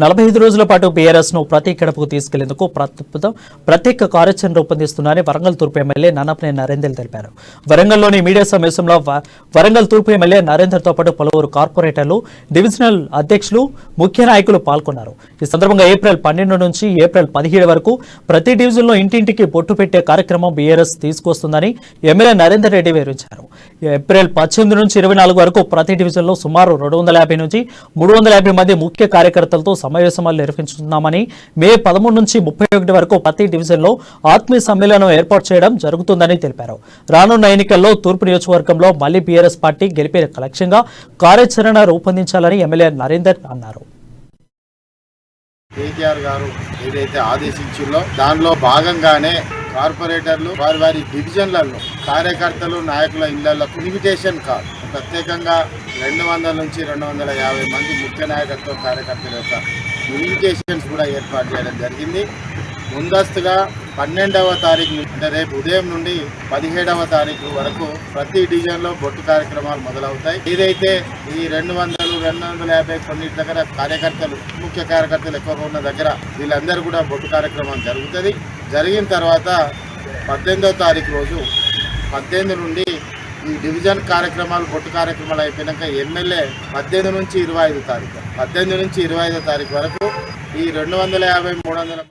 45 రోజుల పాటు బీఆర్ఎస్ ను ప్రతి గడపకు తీసుకెళ్లేందుకు ప్రత్యేక కార్యాచరణ రూపొందిస్తున్నారని వరంగల్ తూర్పు ఎమ్మెల్యే నన్నపనేని నరేందర్ తెలిపారు. వరంగల్లోని మీడియా సమావేశంలో వరంగల్ తూర్పు ఎమ్మెల్యే నరేందర్తో పాటు పలువురు కార్పొరేటర్లు, డివిజనల్ అధ్యక్షులు, ముఖ్య నాయకులు పాల్గొన్నారు. ఈ సందర్భంగా ఏప్రిల్ 12 నుంచి ఏప్రిల్ 17 వరకు ప్రతి డివిజన్లో ఇంటింటికి బొట్టు పెట్టే కార్యక్రమం బీఆర్ఎస్ తీసుకొస్తుందని ఎమ్మెల్యే నరేందర్ రెడ్డి వివరించారు. ఏప్రిల్ 18 నుంచి 24 వరకు ప్రతి డివిజన్లో సుమారు 250 నుంచి 350 మంది ముఖ్య కార్యకర్తలతో సమావేశాలు నిర్వహించుతున్నామని, మే 13 నుంచి 31 వరకు ప్రతి డివిజన్లో ఆత్మీయ సమ్మేళనం ఏర్పాటు చేయడం జరుగుతుందని తెలిపారు. రానున్న ఎన్నికల్లో తూర్పు నియోజకవర్గంలో మళ్లీ బీఆర్ఎస్ పార్టీ గెలిపే లక్ష్యంగా కార్యాచరణ రూపొందించాలని ఎమ్మెల్యే నరేందర్ అన్నారు. కేటీఆర్ గారు ఏదైతే ఆదేశించిందో దానిలో భాగంగానే కార్పొరేటర్లు వారి డివిజన్లలో కార్యకర్తలు, నాయకుల ఇళ్లలో ఇన్విటేషన్ కార్డు ప్రత్యేకంగా 200 నుంచి 250 మంది ముఖ్య నాయకత్వ కార్యకర్తల యొక్క ఇన్విటేషన్స్ కూడా ఏర్పాటు చేయడం జరిగింది. ముందస్తుగా 12వ తారీఖు అంటే రేపు ఉదయం నుండి 17వ తారీఖు వరకు ప్రతి డివిజన్లో బొట్టు కార్యక్రమాలు మొదలవుతాయి. ఏదైతే ఈ 200, 250 కొన్నిటి దగ్గర కార్యకర్తలు, ముఖ్య కార్యకర్తలు ఎక్కువగా ఉన్న దగ్గర వీళ్ళందరూ కూడా బొట్టు కార్యక్రమం జరుగుతుంది. జరిగిన తర్వాత 18వ తారీఖు రోజు 18 నుండి ఈ డివిజన్ కార్యక్రమాలు, బొట్టు కార్యక్రమాలు అయిపోయాక ఎమ్మెల్యే 18 నుంచి 25 తారీఖు వరకు ఈ 250, 300